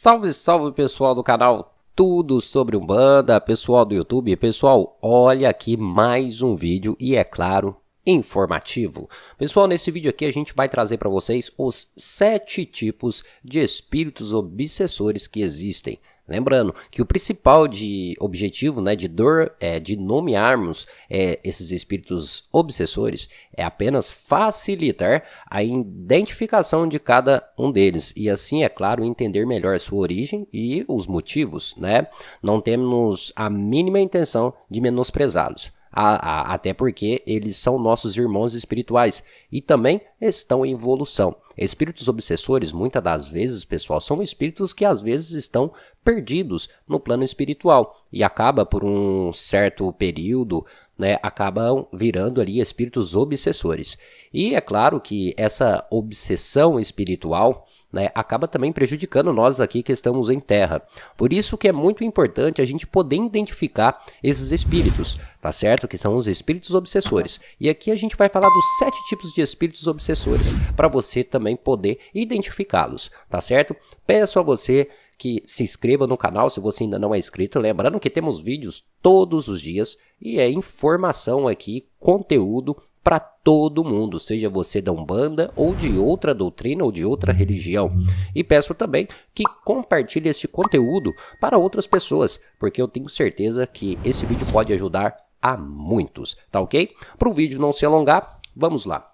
Salve, salve pessoal do canal Tudo Sobre Umbanda, pessoal do YouTube. Pessoal, olha aqui mais um vídeo e é claro, informativo. Pessoal, nesse vídeo aqui a gente vai trazer para vocês os 7 tipos de espíritos obsessores que existem. Lembrando que o principal objetivo de nomearmos esses espíritos obsessores é apenas facilitar a identificação de cada um deles e assim, é claro, entender melhor sua origem e os motivos, né? Não temos a mínima intenção de menosprezá-los. Até porque eles são nossos irmãos espirituais e também estão em evolução. Espíritos obsessores, muitas das vezes, pessoal, são espíritos que às vezes estão perdidos no plano espiritual e acaba por um certo período, acabam virando ali espíritos obsessores. E é claro que essa obsessão espiritual acaba também prejudicando nós aqui que estamos em terra. Por isso que é muito importante a gente poder identificar esses espíritos, tá certo? Que são os espíritos obsessores. E aqui a gente vai falar dos 7 tipos de espíritos obsessores, para você também poder identificá-los, tá certo? Peço a você que se inscreva no canal se você ainda não é inscrito, lembrando que temos vídeos todos os dias e é informação aqui, conteúdo para todo mundo, seja você da Umbanda ou de outra doutrina ou de outra religião. E peço também que compartilhe este conteúdo para outras pessoas, porque eu tenho certeza que esse vídeo pode ajudar a muitos, tá ok? Para o vídeo não se alongar, vamos lá.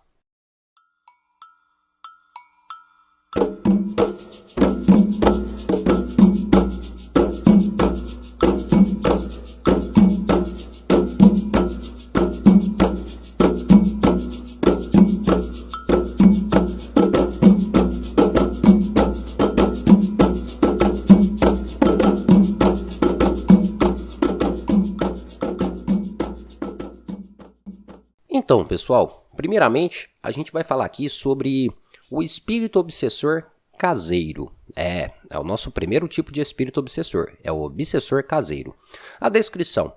Então, pessoal, primeiramente, a gente vai falar aqui sobre o espírito obsessor caseiro. É o nosso primeiro tipo de espírito obsessor, é o obsessor caseiro. A descrição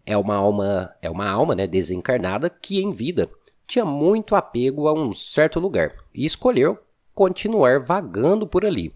é uma alma desencarnada que em vida tinha muito apego a um certo lugar e escolheu continuar vagando por ali.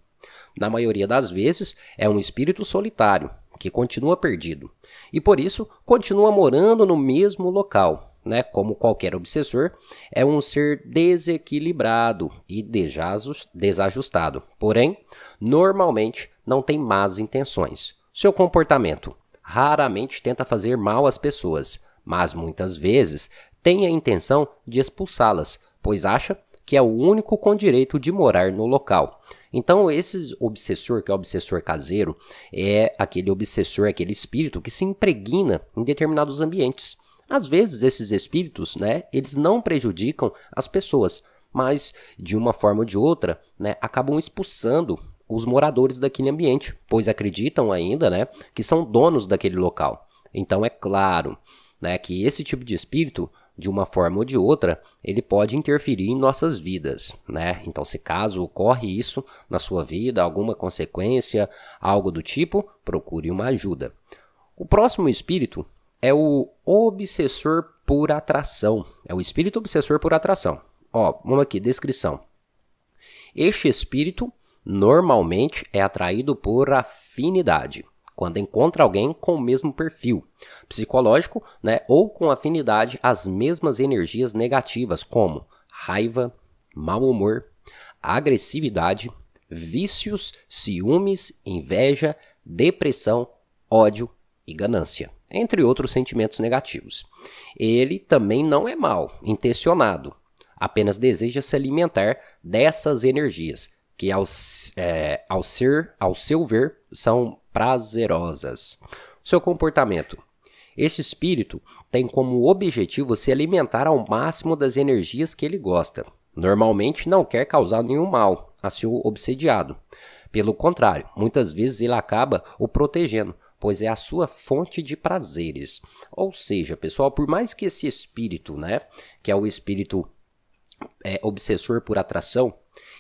Na maioria das vezes, é um espírito solitário, que continua perdido, e por isso continua morando no mesmo local. Como qualquer obsessor, é um ser desequilibrado e desajustado. Porém, normalmente não tem más intenções. Seu comportamento raramente tenta fazer mal às pessoas, mas muitas vezes tem a intenção de expulsá-las, pois acha que é o único com direito de morar no local. Então, esse obsessor, que é o obsessor caseiro, é aquele obsessor, aquele espírito que se impregna em determinados ambientes. Às vezes, esses espíritos, eles não prejudicam as pessoas, mas, de uma forma ou de outra, acabam expulsando os moradores daquele ambiente, pois acreditam ainda, que são donos daquele local. Então, é claro, que esse tipo de espírito, de uma forma ou de outra, ele pode interferir em nossas vidas, Então, se caso ocorre isso na sua vida, alguma consequência, algo do tipo, procure uma ajuda. O próximo espírito é o obsessor por atração. É o espírito obsessor por atração. Vamos aqui, descrição. Este espírito normalmente é atraído por afinidade, quando encontra alguém com o mesmo perfil psicológico, ou com afinidade às mesmas energias negativas, como raiva, mau humor, agressividade, vícios, ciúmes, inveja, depressão, ódio e ganância, entre outros sentimentos negativos. Ele também não é mal intencionado, apenas deseja se alimentar dessas energias, que ao seu ver, são prazerosas. Seu comportamento. Este espírito tem como objetivo se alimentar ao máximo das energias que ele gosta. Normalmente não quer causar nenhum mal a seu obsediado. Pelo contrário, muitas vezes ele acaba o protegendo, pois é a sua fonte de prazeres. Ou seja, pessoal, por mais que esse espírito, que é o espírito obsessor por atração,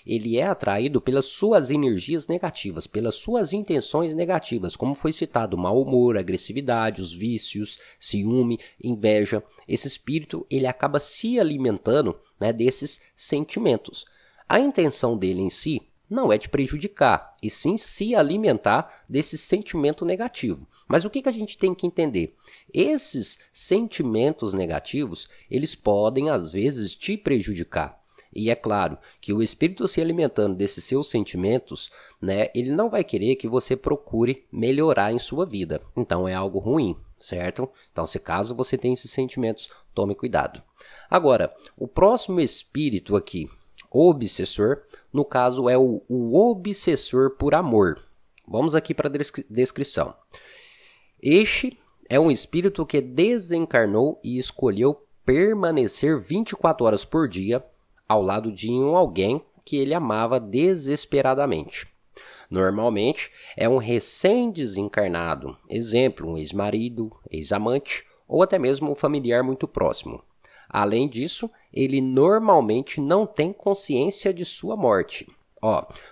ele é atraído pelas suas energias negativas, pelas suas intenções negativas, como foi citado, mau humor, agressividade, os vícios, ciúme, inveja. Esse espírito, ele acaba se alimentando desses sentimentos. A intenção dele em si não é te prejudicar, e sim se alimentar desse sentimento negativo. Mas o que a gente tem que entender? Esses sentimentos negativos, eles podem às vezes te prejudicar. E é claro que o espírito se alimentando desses seus sentimentos, né, ele não vai querer que você procure melhorar em sua vida. Então é algo ruim, certo? Então, se caso você tem esses sentimentos, tome cuidado. Agora, o próximo espírito aqui, o obsessor, no caso é o obsessor por amor. Vamos aqui para a descrição. Este é um espírito que desencarnou e escolheu permanecer 24 horas por dia ao lado de alguém que ele amava desesperadamente. Normalmente, é um recém-desencarnado, exemplo, um ex-marido, ex-amante ou até mesmo um familiar muito próximo. Além disso, ele normalmente não tem consciência de sua morte.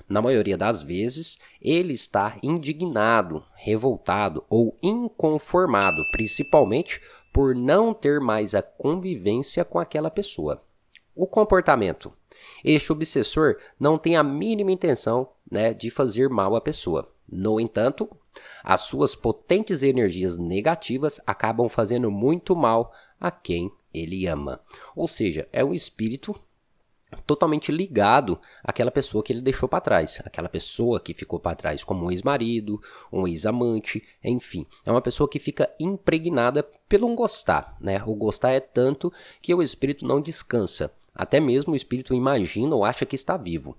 Na maioria das vezes, ele está indignado, revoltado ou inconformado, principalmente por não ter mais a convivência com aquela pessoa. O comportamento. Este obsessor não tem a mínima intenção, né, de fazer mal à pessoa. No entanto, as suas potentes energias negativas acabam fazendo muito mal a quem ele ama. Ou seja, é um espírito totalmente ligado àquela pessoa que ele deixou para trás, aquela pessoa que ficou para trás, como um ex-marido, um ex-amante, enfim. É uma pessoa que fica impregnada pelo um gostar, né? O gostar é tanto que o espírito não descansa. Até mesmo o espírito imagina ou acha que está vivo.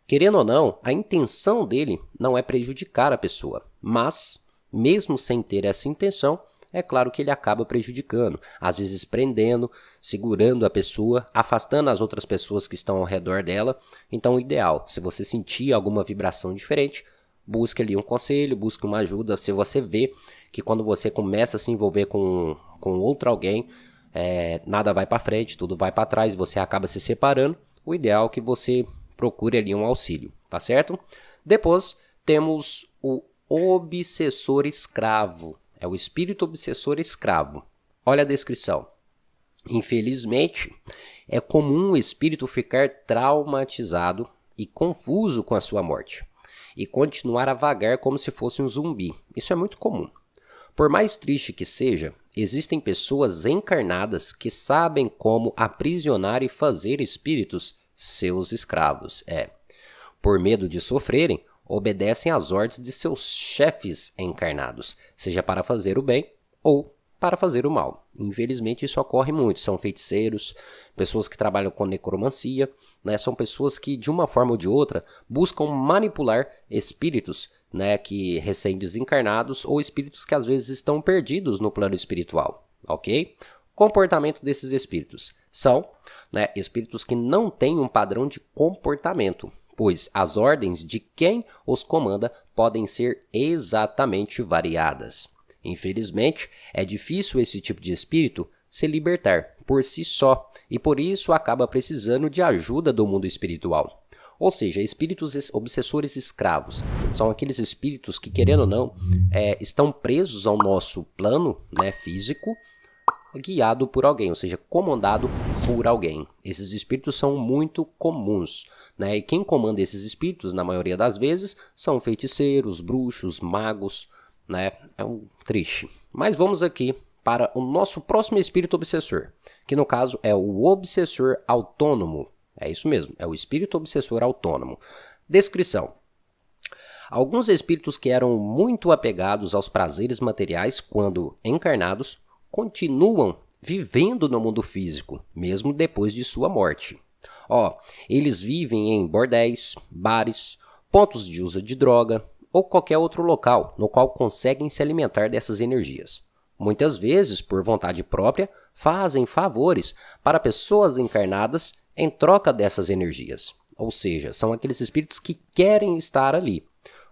Querendo ou não, a intenção dele não é prejudicar a pessoa, mas, mesmo sem ter essa intenção, é claro que ele acaba prejudicando, às vezes prendendo, segurando a pessoa, afastando as outras pessoas que estão ao redor dela. Então, o ideal, se você sentir alguma vibração diferente, busque ali um conselho, busque uma ajuda. Se você vê que quando você começa a se envolver com outro alguém, nada vai para frente, tudo vai para trás, você acaba se separando, o ideal é que você procure ali um auxílio, tá certo? Depois temos o obsessor escravo. É o espírito obsessor escravo. Olha a descrição. Infelizmente, é comum o espírito ficar traumatizado e confuso com a sua morte e continuar a vagar como se fosse um zumbi. Isso é muito comum. Por mais triste que seja, existem pessoas encarnadas que sabem como aprisionar e fazer espíritos seus escravos. Por medo de sofrerem, obedecem às ordens de seus chefes encarnados, seja para fazer o bem ou para fazer o mal. Infelizmente isso ocorre muito, são feiticeiros, pessoas que trabalham com necromancia, né? São pessoas que de uma forma ou de outra buscam manipular espíritos, né, que recém-desencarnados ou espíritos que às vezes estão perdidos no plano espiritual, ok? Comportamento desses espíritos são, né, espíritos que não têm um padrão de comportamento, pois as ordens de quem os comanda podem ser exatamente variadas. Infelizmente, é difícil esse tipo de espírito se libertar por si só e por isso acaba precisando de ajuda do mundo espiritual. Ou seja, espíritos obsessores escravos são aqueles espíritos que, querendo ou não, estão presos ao nosso plano, né, físico, guiado por alguém, ou seja, comandado por alguém. Esses espíritos são muito comuns, né? E quem comanda esses espíritos, na maioria das vezes, são feiticeiros, bruxos, magos, né? É um triste. Mas vamos aqui para o nosso próximo espírito obsessor, que no caso é o obsessor autônomo. É isso mesmo, é o espírito obsessor autônomo. Descrição. Alguns espíritos que eram muito apegados aos prazeres materiais quando encarnados, continuam vivendo no mundo físico, mesmo depois de sua morte. Eles vivem em bordéis, bares, pontos de uso de droga ou qualquer outro local no qual conseguem se alimentar dessas energias. Muitas vezes, por vontade própria, fazem favores para pessoas encarnadas em troca dessas energias. Ou seja, são aqueles espíritos que querem estar ali.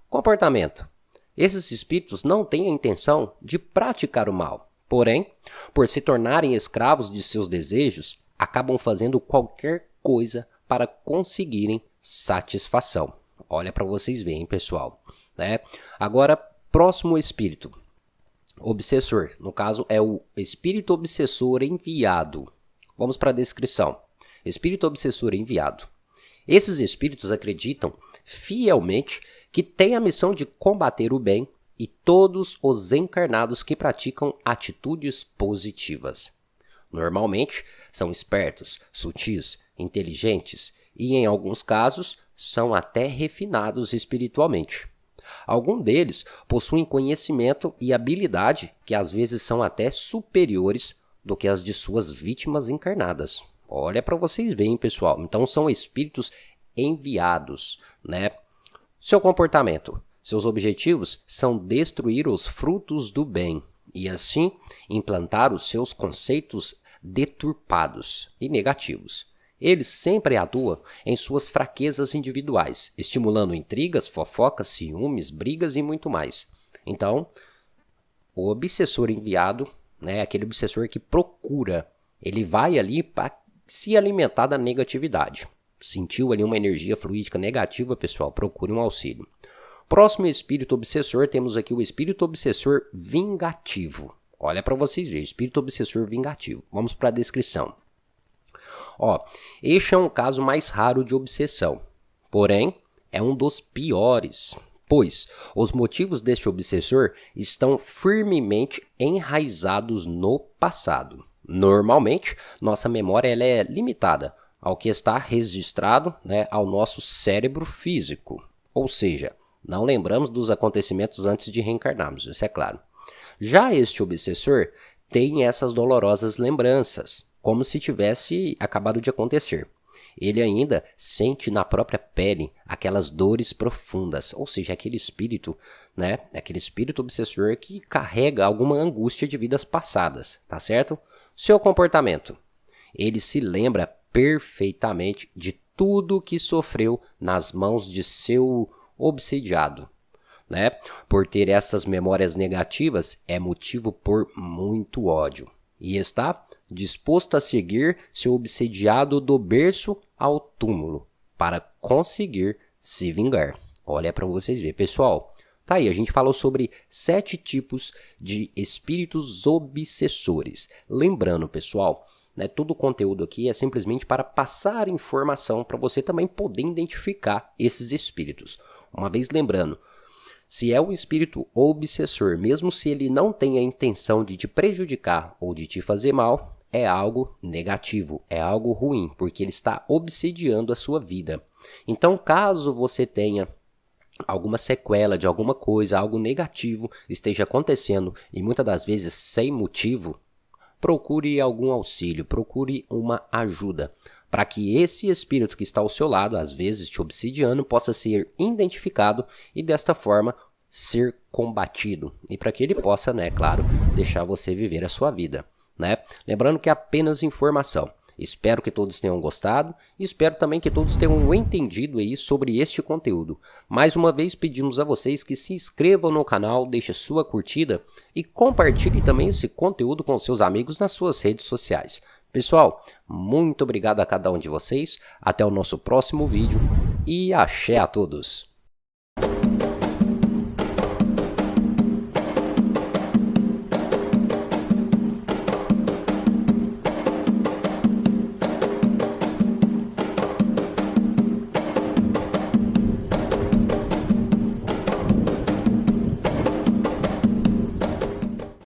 Comportamento. Esses espíritos não têm a intenção de praticar o mal. Porém, por se tornarem escravos de seus desejos, acabam fazendo qualquer coisa para conseguirem satisfação. Olha para vocês verem, pessoal, né? Agora, próximo espírito. Obsessor, no caso é o espírito obsessor enviado. Vamos para a descrição. Espírito obsessor enviado. Esses espíritos acreditam fielmente, que tem a missão de combater o bem e todos os encarnados que praticam atitudes positivas. Normalmente, são espertos, sutis, inteligentes e, em alguns casos, são até refinados espiritualmente. Alguns deles possuem conhecimento e habilidade que às vezes são até superiores do que as de suas vítimas encarnadas. Olha para vocês verem, pessoal. Então são espíritos enviados, né? Seu comportamento, seus objetivos são destruir os frutos do bem e assim implantar os seus conceitos deturpados e negativos. Eles sempre atuam em suas fraquezas individuais, estimulando intrigas, fofocas, ciúmes, brigas e muito mais. Então, o obsessor enviado, né, aquele obsessor que procura, ele vai ali para se alimentar da negatividade. Sentiu ali uma energia fluídica negativa, pessoal, procure um auxílio. Próximo espírito obsessor, temos aqui o espírito obsessor vingativo. Olha para vocês verem, espírito obsessor vingativo. Vamos para a descrição. Este é um caso mais raro de obsessão, porém é um dos piores, pois os motivos deste obsessor estão firmemente enraizados no passado. Normalmente, nossa memória ela é limitada ao que está registrado, né, ao nosso cérebro físico, ou seja, não lembramos dos acontecimentos antes de reencarnarmos, isso é claro. Já este obsessor tem essas dolorosas lembranças, como se tivesse acabado de acontecer. Ele ainda sente na própria pele aquelas dores profundas, ou seja, aquele espírito, né, aquele espírito obsessor que carrega alguma angústia de vidas passadas, tá certo? Seu comportamento, ele se lembra perfeitamente de tudo que sofreu nas mãos de seu obsediado, né? Por ter essas memórias negativas, é motivo por muito ódio e está disposto a seguir seu obsediado do berço ao túmulo para conseguir se vingar. Olha para vocês verem, pessoal. Tá aí, a gente falou sobre 7 tipos de espíritos obsessores. Lembrando, pessoal, né, todo o conteúdo aqui é simplesmente para passar informação para você também poder identificar esses espíritos. Uma vez lembrando, se é um espírito obsessor, mesmo se ele não tem a intenção de te prejudicar ou de te fazer mal, é algo negativo, é algo ruim, porque ele está obsediando a sua vida. Então, caso você tenha alguma sequela de alguma coisa, algo negativo esteja acontecendo e muitas das vezes sem motivo, procure algum auxílio, procure uma ajuda, para que esse espírito que está ao seu lado, às vezes te obsidiando, possa ser identificado e desta forma ser combatido. E para que ele possa, né, claro, deixar você viver a sua vida, né? Lembrando que é apenas informação. Espero que todos tenham gostado e espero também que todos tenham entendido aí sobre este conteúdo. Mais uma vez pedimos a vocês que se inscrevam no canal, deixem sua curtida e compartilhem também esse conteúdo com seus amigos nas suas redes sociais. Pessoal, muito obrigado a cada um de vocês, até o nosso próximo vídeo e axé a todos!